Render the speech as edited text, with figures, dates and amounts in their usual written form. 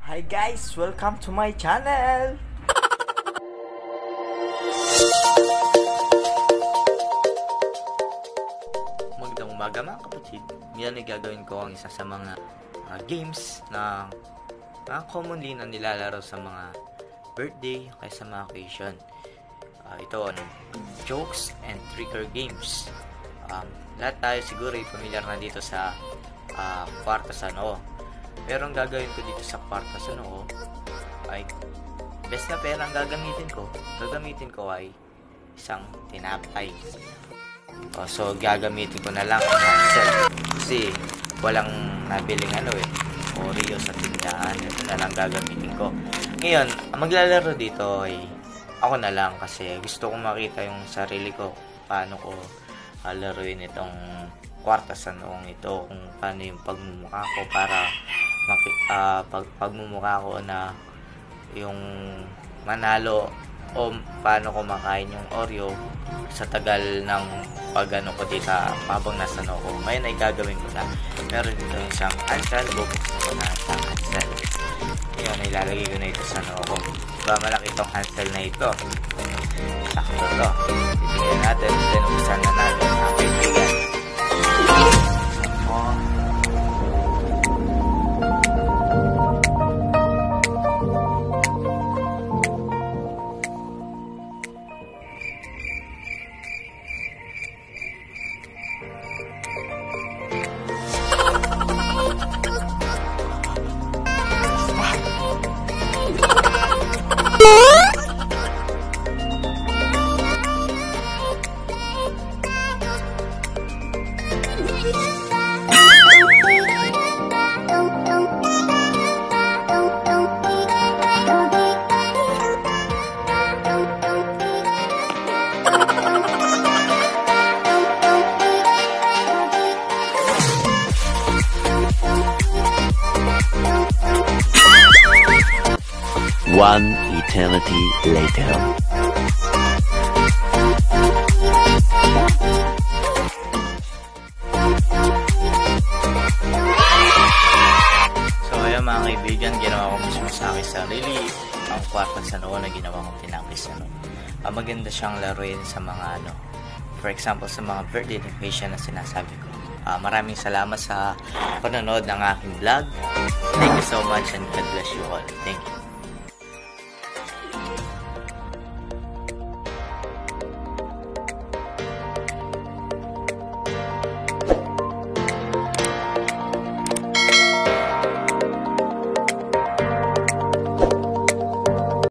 Hi guys! Welcome to my channel! Magandang umaga mga kapatid. Ngayon ay gagawin ko ang isa sa mga games na commonly na nilalaro sa mga birthday o kaya sa mga occasion. Ito jokes and trigger games. Lahat tayo siguro ay familiar na dito sa kwarto sa noo. Pero ang gagawin ko dito sa kwarto sa noo ay best na pera ang gagamitin ko ay isang tinapay. So gagamitin ko na lang ang handset kasi walang nabiling Oreo sa tindahan. Ito na lang gagamitin ko. Ngayon, ang maglalaro dito ay ako na lang kasi gusto kong makita yung sarili ko, paano ko laruin itong kwarta sa noong ito, kung paano yung pagmumukha ko para pagmumukha ko na yung manalo o paano ko makain yung Oreo sa tagal ng pagano ko dito habang nasa noo ko. Ngayon ay gagawin ko na. Meron dito isang handset, bubuksan ko na isang handset. Ngayon ay lalagay ko na ito sa noo ko. Diba malaki itong handset na ito? Sakto to. Titignan natin, tinumpisan na natin ang kaibigan. One eternity later. So ayan mga kaibigan, ginawa ko mismo sa akin sarili ang kwarta sa noo na ginawa kong tinapay sa noo. Maganda siyang laruin sa mga for example sa mga birthday occasion na sinasabi ko. Maraming salamat sa panonood ng aking vlog. Thank you so much and God bless you all. Thank you.